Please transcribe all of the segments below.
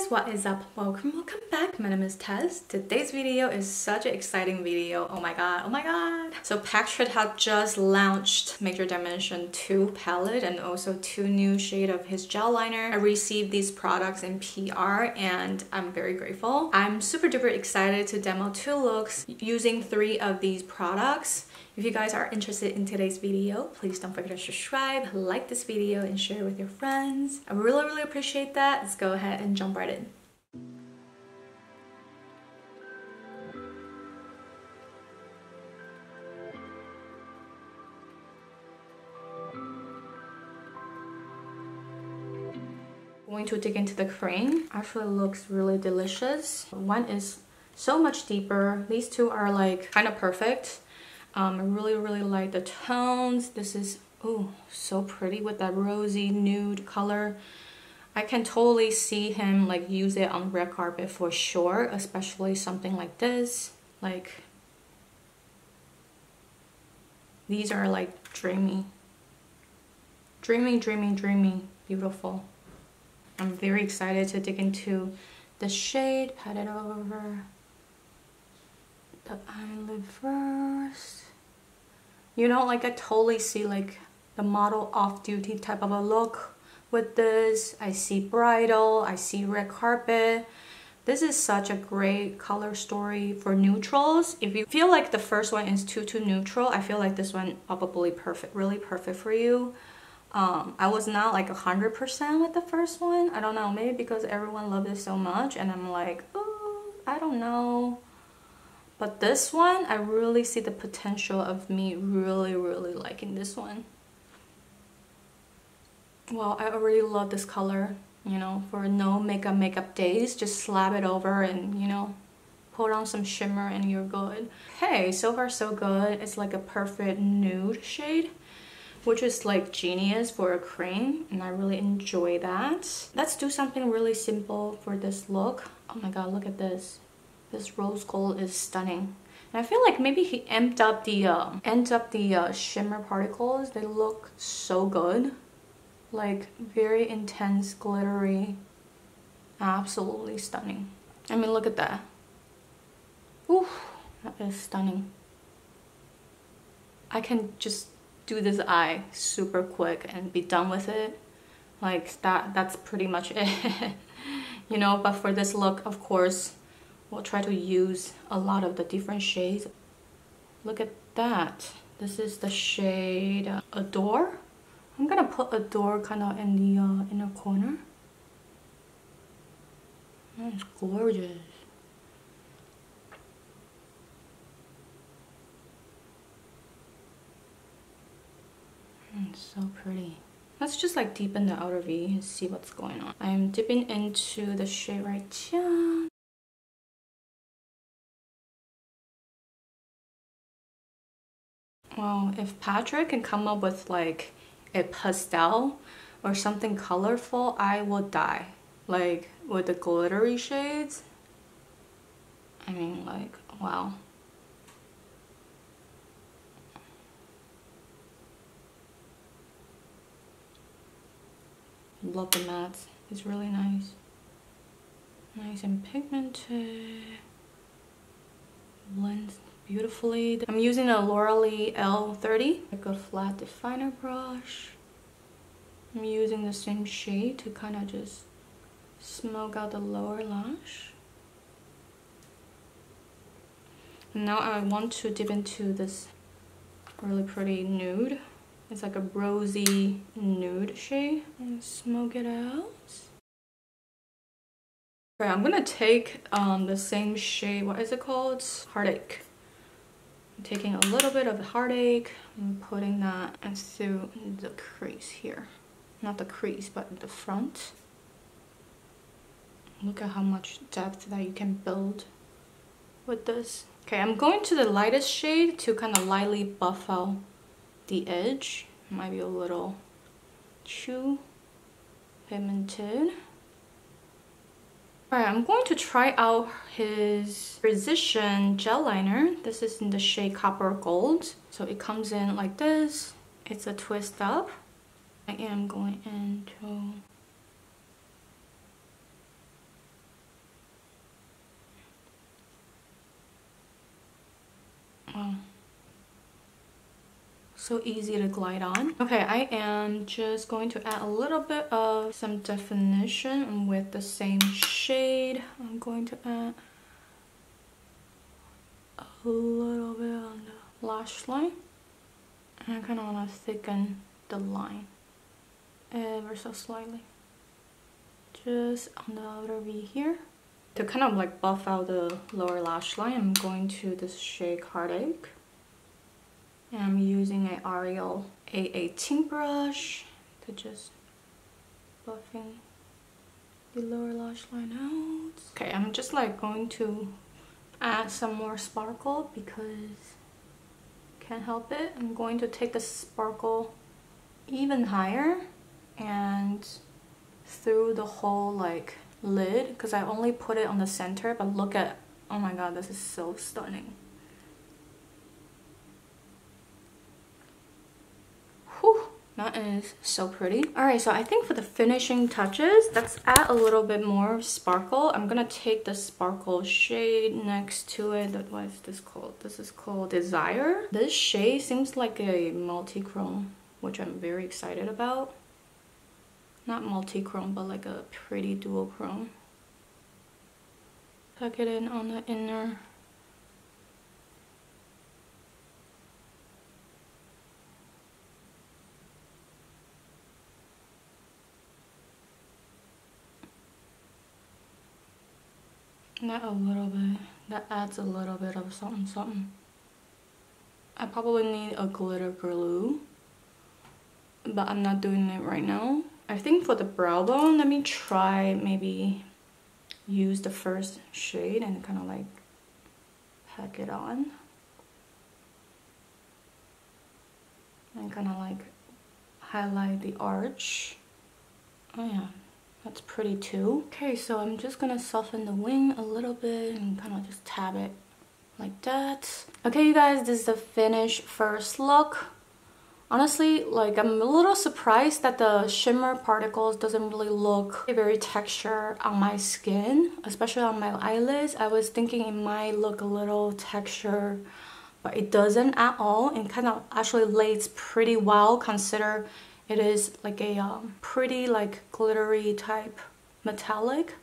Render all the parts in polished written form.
what is up? Welcome back. My name is Tess. Today's video is such an exciting video. Oh my god. So Patrick had just launched Major Dimension 2 palette and also 2 new shade of his gel liner. I received these products in PR and I'm very grateful. I'm super duper excited to demo 2 looks using 3 of these products. If you guys are interested in today's video, please don't forget to subscribe, like this video, and share with your friends. I really appreciate that. Let's go ahead and jump right in. Going to dig into the cream. Actually looks really delicious. One is so much deeper. These two are like kind of perfect. I really like the tones. This is so pretty with that rosy nude color. I can totally see him like use it on red carpet for sure, especially something like this. Like these are like dreamy, beautiful. I'm very excited to dig into the shade. Pat it over the eyelid first. You know, like I totally see like the model off-duty type of a look with this. I see bridal, I see red carpet. This is such a great color story for neutrals. If you feel like the first one is too neutral, I feel like this one probably perfect, really perfect for you. I was not like 100% with the first one. I don't know, maybe because everyone loved it so much and I'm like, oh, I don't know. But this one, I really see the potential of me really liking this one. Well, I already love this color, you know, for no makeup days. Just slap it over and, you know, put on some shimmer and you're good. Okay, so far so good. It's like a perfect nude shade, which is like genius for a cream, and I really enjoy that. Let's do something really simple for this look. Oh my god, look at this. This rose gold is stunning. And I feel like maybe he amped up the shimmer particles. They look so good. Like very intense, glittery. Absolutely stunning. I mean, look at that. Oof, that is stunning. I can just do this eye super quick and be done with it. Like that's pretty much it. You know, but for this look, of course, we'll try to use a lot of the different shades. Look at that. This is the shade Adore. I'm gonna put Adore kind of in the inner corner. That's gorgeous. It's so pretty. Let's just like deepen the outer V and see what's going on. I'm dipping into the shade right here. Well, if Patrick can come up with like a pastel or something colorful, I will die. Like with the glittery shades, I mean, like, wow. Love the mattes. It's really nice. Nice and pigmented. Blends beautifully. I'm using a L'Oreal L30. Like a flat definer brush. I'm using the same shade to kind of just smoke out the lower lash. And now I want to dip into this really pretty nude. It's like a rosy nude shade. And smoke it out. Okay, I'm gonna take the same shade, what is it called? Heartache. I'm taking a little bit of Heartache and putting that through the crease here. Not the crease, but the front. Look at how much depth that you can build with this. Okay, I'm going to the lightest shade to kind of lightly buff out the edge. Might be a little too pigmented. Alright, I'm going to try out his Precision gel liner. This is in the shade Copper Gold. So it comes in like this. It's a twist up. I am going into so easy to glide on. Okay, I am just going to add a little bit of some definition with the same shade. I'm going to add a little bit on the lash line. And I kind of want to thicken the line ever so slightly. Just on the outer V here. To kind of like buff out the lower lash line, I'm going to this shade Heartache. And I'm using an Ariel A18 brush to just buffing the lower lash line out. Okay, I'm just like going to add some more sparkle because can't help it. I'm going to take the sparkle even higher and through the whole like lid, because I only put it on the center, but look at, oh my god, this is so stunning. Whew, that is so pretty. Alright, so I think for the finishing touches, let's add a little bit more sparkle. I'm gonna take the sparkle shade next to it. What is this called? This is called Desire. This shade seems like a multi-chrome, which I'm very excited about. Not multi-chrome, but like a pretty dual chrome. Tuck it in on the inner. That a little bit. That adds a little bit of something, something. I probably need a glitter glue, but I'm not doing it right now. I think for the brow bone, let me try maybe use the first shade and kind of like pack it on. And kind of like highlight the arch. Oh yeah, that's pretty too. Okay, so I'm just gonna soften the wing a little bit and kind of just tab it like that. Okay, you guys, this is the finished first look. Honestly, like I'm a little surprised that the shimmer particles doesn't really look very texture on my skin, especially on my eyelids. I was thinking it might look a little texture, but it doesn't at all. And kind of actually lays pretty well, consider it is like a pretty like glittery type metallic.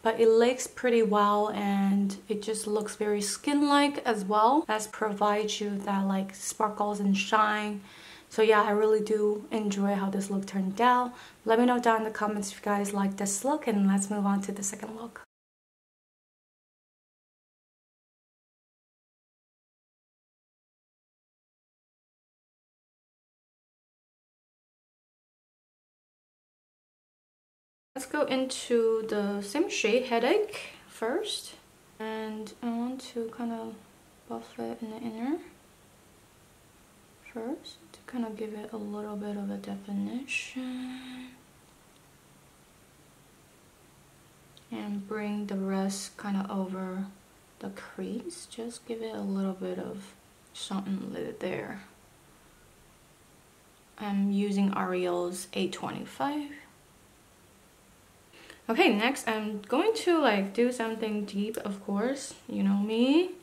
But it lays pretty well and it just looks very skin-like as well as provides you that like sparkles and shine. So yeah, I really do enjoy how this look turned out. Let me know down in the comments if you guys like this look, and let's move on to the second look. Let's go into the same shade, Headache, first. And I want to kind of buff it in the inner first to kind of give it a little bit of a definition. And bring the rest kind of over the crease. Just give it a little bit of something there. I'm using Ariel's 825. Okay, next I'm going to like do something deep, of course. You know me.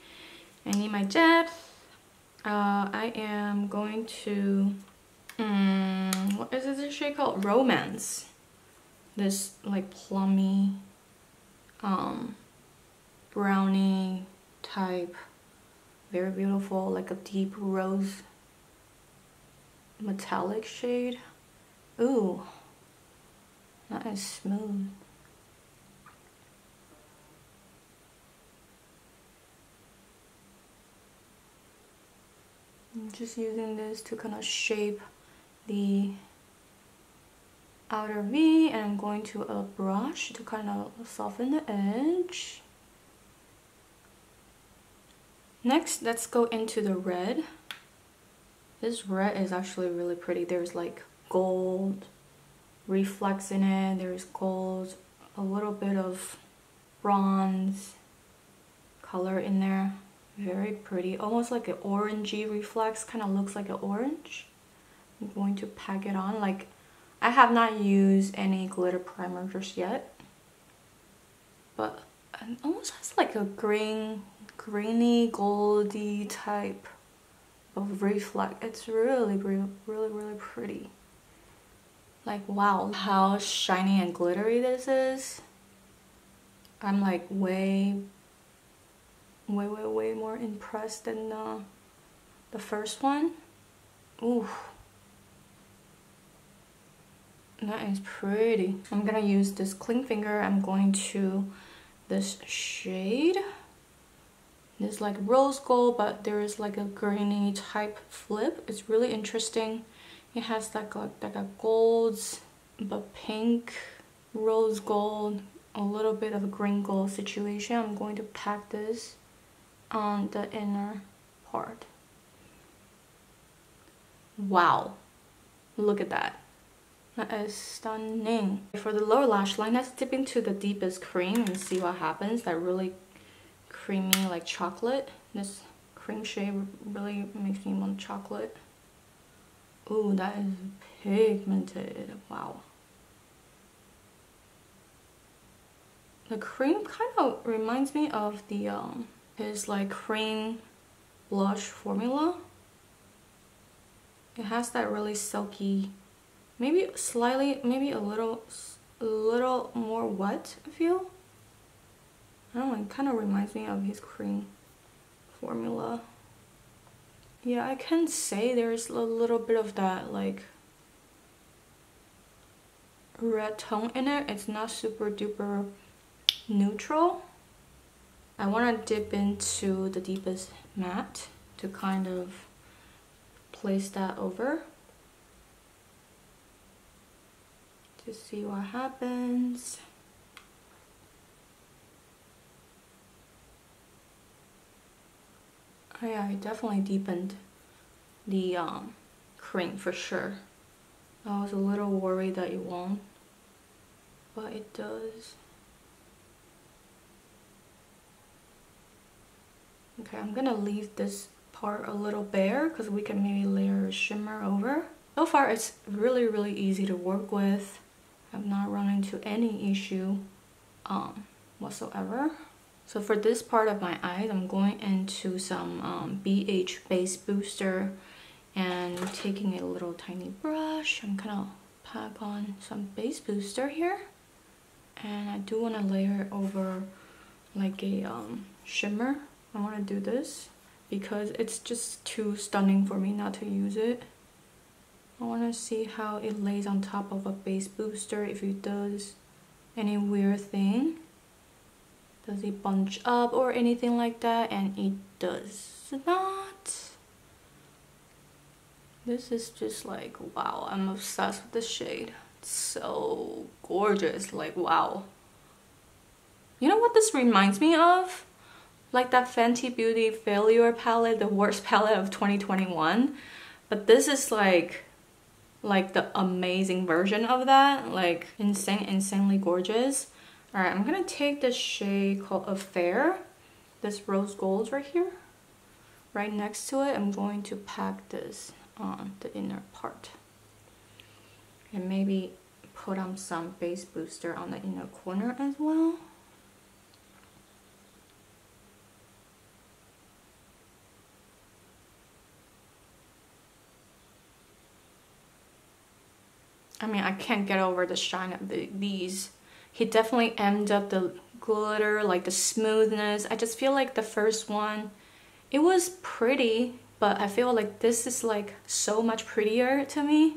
I need my depth. I am going to, what is this shade called? Romance. This like plummy, brownie type. Very beautiful, like a deep rose metallic shade. Ooh, that is smooth. I'm just using this to kind of shape the outer V, and I'm going to a brush to kind of soften the edge. Next, let's go into the red. This red is actually really pretty. There's like gold reflex in it. There's gold, a little bit of bronze color in there. Very pretty, almost like an orangey reflex, kind of looks like an orange. I'm going to pack it on. Like, I have not used any glitter primer just yet, but it almost has like a grainy, goldy type of reflect. It's really pretty. Like, wow, how shiny and glittery this is. I'm like way more impressed than the first one. Ooh, that is pretty. I'm gonna use this cling finger. I'm going to this shade. This like rose gold, but there is like a greeny type flip. It's really interesting. It has like a golds, but pink, rose gold, a little bit of a green gold situation. I'm going to pack this on the inner part. Wow, look at that. That is stunning. For the lower lash line, let's dip into the deepest cream and see what happens. That really creamy like chocolate. This cream shade really makes me want chocolate. Ooh, that is pigmented. Wow. The cream kind of reminds me of the his like cream blush formula. It has that really silky, maybe slightly, maybe a little more wet feel. I don't know, it kind of reminds me of his cream formula. Yeah, I can say there's a little bit of that like red tone in it. It's not super duper neutral. I want to dip into the deepest matte to kind of place that over to see what happens. Oh yeah, it definitely deepened the cream for sure. I was a little worried that it won't, but it does. Okay, I'm gonna leave this part a little bare because we can maybe layer a shimmer over. So far it's really easy to work with. I've not run into any issue whatsoever. So for this part of my eyes, I'm going into some BH Base Booster and taking a little tiny brush. I'm gonna pack on some base booster here. And I do want to layer over like a shimmer. I want to do this because it's just too stunning for me not to use it. I want to see how it lays on top of a base booster, if it does any weird thing. Does it bunch up or anything like that? And it does not. This is just like, wow, I'm obsessed with this shade. It's so gorgeous, like wow. You know what this reminds me of? Like that Fenty Beauty Failure palette, the worst palette of 2021. But this is like the amazing version of that, like insanely gorgeous. All right, I'm gonna take this shade called Affair, this rose gold right here. Right next to it, I'm going to pack this on the inner part. And maybe put on some base booster on the inner corner as well. I mean, I can't get over the shine of these. He definitely amped up the glitter, like the smoothness. I just feel like the first one, it was pretty, but I feel like this is like so much prettier to me.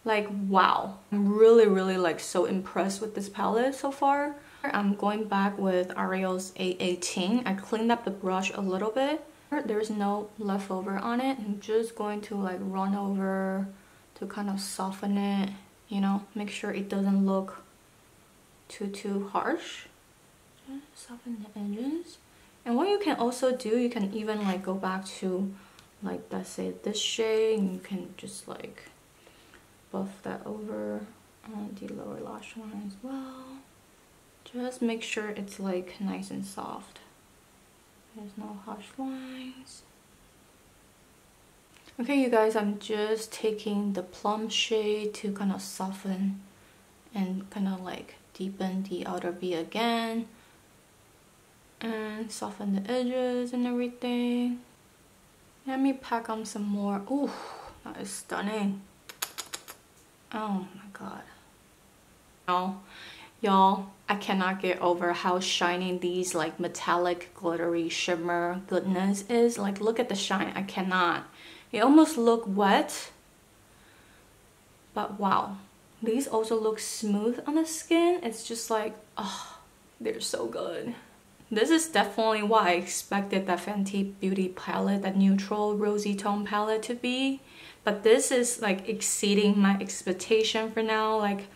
Like, wow. I'm really like so impressed with this palette so far. I'm going back with Ariel's 818. I cleaned up the brush a little bit. There's no leftover on it. I'm just going to like run over to kind of soften it, you know, make sure it doesn't look too harsh. Just soften the edges. And what you can also do, you can even like go back to like, let's say this shade, and you can just like buff that over on the lower lash line as well. Just make sure it's like nice and soft. There's no harsh lines. Okay, you guys, I'm just taking the plum shade to kind of soften and kind of like deepen the outer V again. And soften the edges and everything. Let me pack on some more. Ooh, that is stunning. Oh my god. Oh, y'all, I cannot get over how shiny these like metallic glittery shimmer goodness is. Like, look at the shine. I cannot. They almost look wet, but wow, these also look smooth on the skin. It's just like, oh, they're so good. This is definitely what I expected that Fenty Beauty palette, that neutral rosy tone palette to be, but this is like exceeding my expectation for now. Like,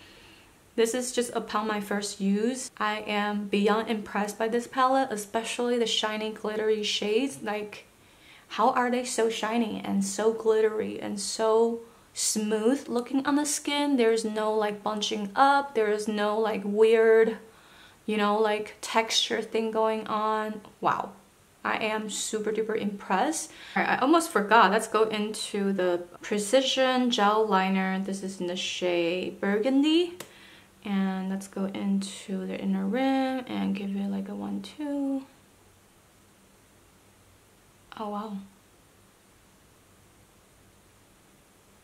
this is just upon my first use. I am beyond impressed by this palette, especially the shiny glittery shades. Like, how are they so shiny and so glittery and so smooth looking on the skin? There's no like bunching up, there is no like weird, you know, like texture thing going on. Wow, I am super duper impressed. All right, I almost forgot. Let's go into the Precision Gel Liner. This is in the shade Burgundy. And let's go into the inner rim and give it like a 1-2. Oh wow.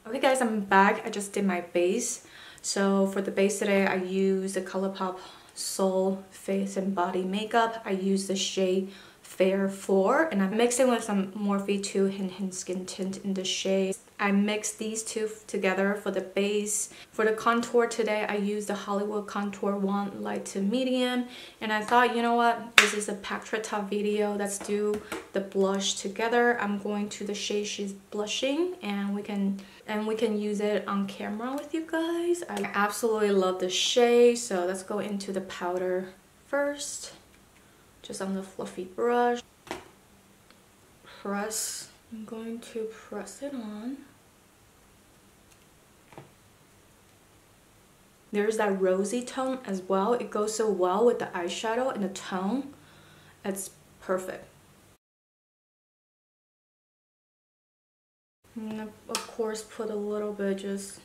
Okay guys, I'm back. I just did my base. So for the base today, I used the ColourPop Soul Face and Body Makeup. I used the shade Fair 4 and I mixed it with some Morphe 2 Hint Skin Tint in the shade. I mixed these two together for the base. For the contour today, I used the Hollywood Contour 1 Light to Medium. And I thought, you know what? This is a Pactra Top video. Let's do the blush together. I'm going to the shade she's blushing and we can use it on camera with you guys. I absolutely love the shade. So let's go into the powder first. Just on the fluffy brush. Press. I'm going to press it on. There's that rosy tone as well. It goes so well with the eyeshadow and the tone. It's perfect. I'm gonna, of course, put a little bit just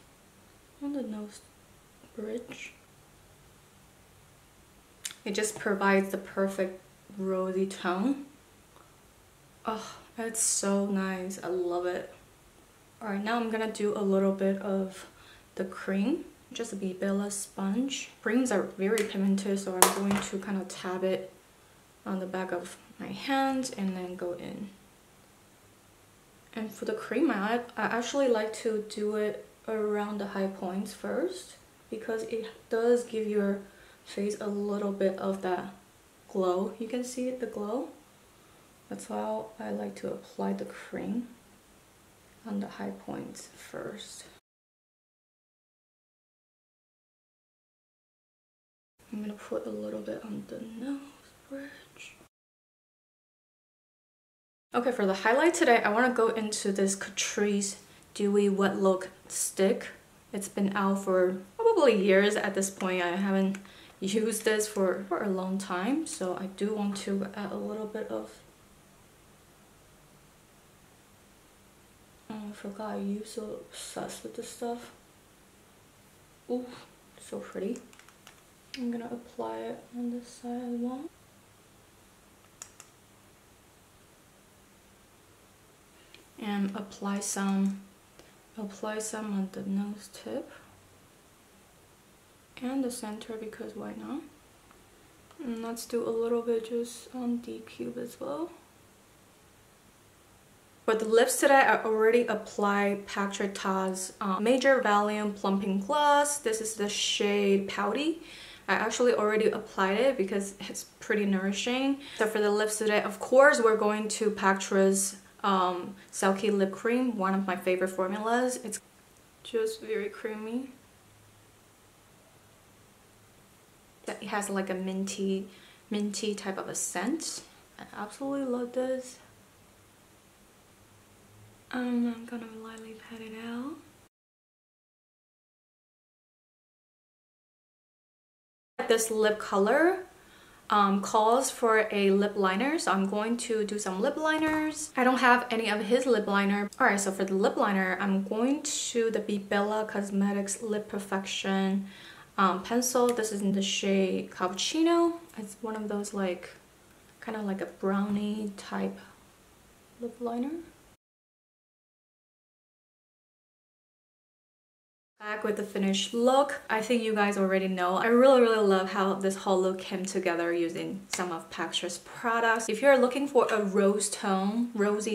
on the nose bridge. It just provides the perfect rosy tone. Oh, it's so nice. I love it. Alright, now I'm gonna do a little bit of the cream. Just a Bella sponge. Creams are very pigmented, so I'm going to kind of tap it on the back of my hand and then go in. And for the cream, I actually like to do it around the high points first because it does give your face a little bit of that glow. You can see the glow. That's how I like to apply the cream, on the high points first. I'm gonna put a little bit on the nose bridge. Okay, for the highlight today, I want to go into this Catrice Dewy Wet Look Stick. It's been out for probably years at this point. I haven't used this for a long time, so I do want to add a little bit of... Oh, I forgot, I'm so obsessed with this stuff. Ooh, so pretty. I'm gonna apply it on this side as well. And apply some on the nose tip and the center, because why not? And let's do a little bit just on the cube as well. For the lips today, I already applied Pactra Ta's Major Volume Plumping Gloss. This is the shade Pouty. I actually already applied it because it's pretty nourishing. So for the lips today, of course, we're going to Pactra's Silky Lip Cream, one of my favorite formulas. It's just very creamy. It has like a minty type of a scent. I absolutely love this. I'm gonna lightly pat it out. This lip color calls for a lip liner, so I'm going to do some lip liners. I don't have any of his lip liner. Alright, so for the lip liner, I'm going to the Bella Cosmetics Lip Perfection pencil. This is in the shade Cappuccino. It's one of those like kind of like a brownie type lip liner. Back with the finished look. I think you guys already know. I really love how this whole look came together using some of Catrice's products. If you're looking for a rosy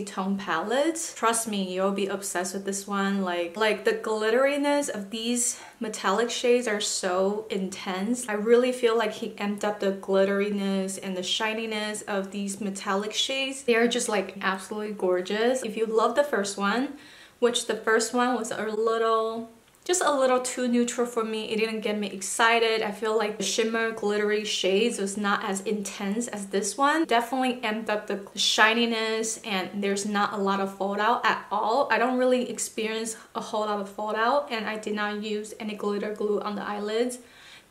tone palette, trust me, you'll be obsessed with this one. Like the glitteriness of these metallic shades are so intense. I really feel like he amped up the glitteriness and the shininess of these metallic shades. They are just like absolutely gorgeous. If you love the first one, which the first one was just a little too neutral for me. It didn't get me excited. I feel like the shimmer glittery shades was not as intense as this one. Definitely amped up the shininess, and there's not a lot of fold out at all. I don't really experience a whole lot of fold out, and I did not use any glitter glue on the eyelids.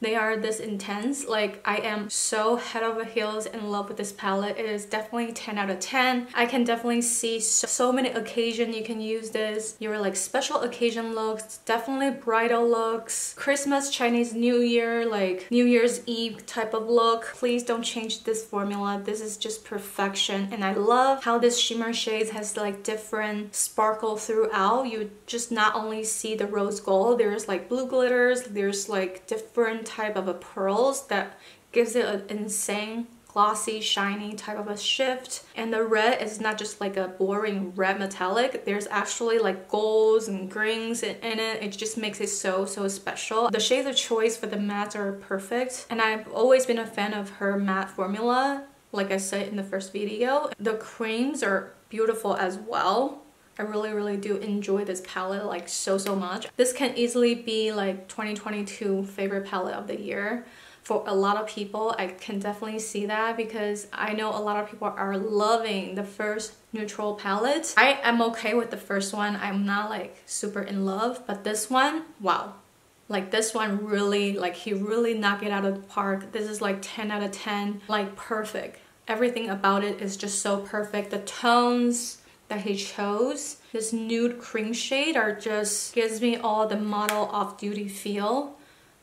They are this intense. Like, I am so head over heels in love with this palette. It is definitely 10 out of 10. I can definitely see so many occasions you can use this. Your like special occasion looks, definitely bridal looks, Christmas, Chinese New Year, like New Year's Eve type of look. Please don't change this formula. This is just perfection. And I love how this shimmer shades has like different sparkle throughout. You just not only see the rose gold, there's like blue glitters, there's like different type of a pearls that gives it an insane glossy shiny type of a shift. And the red is not just like a boring red metallic. There's actually like golds and greens in it. It just makes it so special. The shades of choice for the mattes are perfect, and I've always been a fan of her matte formula. Like I said in the first video, the creams are beautiful as well. I really do enjoy this palette like so much. This can easily be like 2022 favorite palette of the year for a lot of people. I can definitely see that because I know a lot of people are loving the first neutral palette. I am okay with the first one. I'm not like super in love, but this one, wow. Like this one really, like he really knocked it out of the park. This is like 10 out of 10, like perfect. Everything about it is just so perfect. The tones that he chose, this nude cream shade, are just gives me all the model off-duty feel.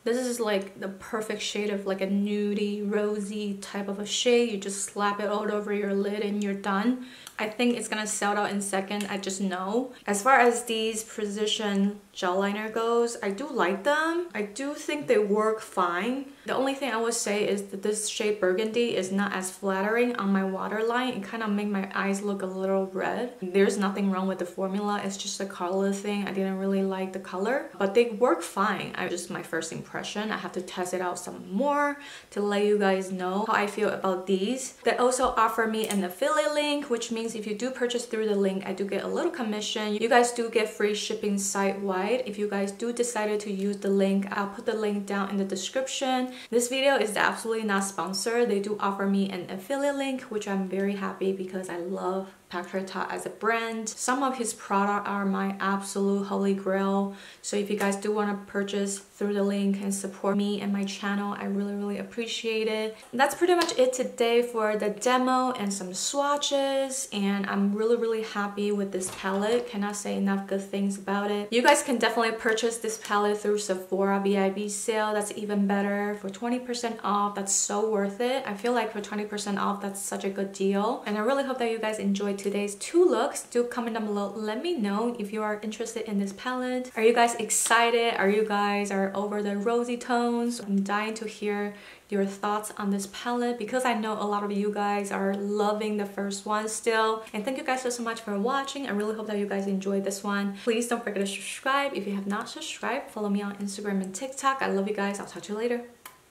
This is like the perfect shade of like a nudie, rosy type of a shade. You just slap it all over your lid and you're done. I think it's gonna sell out in second, I just know. As far as these precision gel liner goes, I do like them. I do think they work fine. The only thing I would say is that this shade Burgundy is not as flattering on my waterline. It kind of made my eyes look a little red. There's nothing wrong with the formula. It's just a color thing. I didn't really like the color, but they work fine. Just my first impression. I have to test it out some more to let you guys know how I feel about these. They also offer me an affiliate link, which means if you do purchase through the link, I do get a little commission. You guys do get free shipping site-wide. If you guys do decide to use the link, I'll put the link down in the description. This video is absolutely not sponsored. They do offer me an affiliate link, which I'm very happy because I love Catrice as a brand. Some of his products are my absolute holy grail. So if you guys do want to purchase through the link and support me and my channel, I really appreciate it. That's pretty much it today for the demo and some swatches, and I'm really happy with this palette. Cannot say enough good things about it. You guys can definitely purchase this palette through Sephora VIB sale. That's even better. For 20% off, that's so worth it. I feel like for 20% off, that's such a good deal, and I really hope that you guys enjoyed today's two looks. Do comment down below, let me know if you are interested in this palette. Are you guys excited? Are you guys over the rosy tones? I'm dying to hear your thoughts on this palette because I know a lot of you guys are loving the first one still. And thank you guys so much for watching. I really hope that you guys enjoyed this one. Please don't forget to subscribe if you have not subscribed. Follow me on Instagram and TikTok. I love you guys. I'll talk to you later.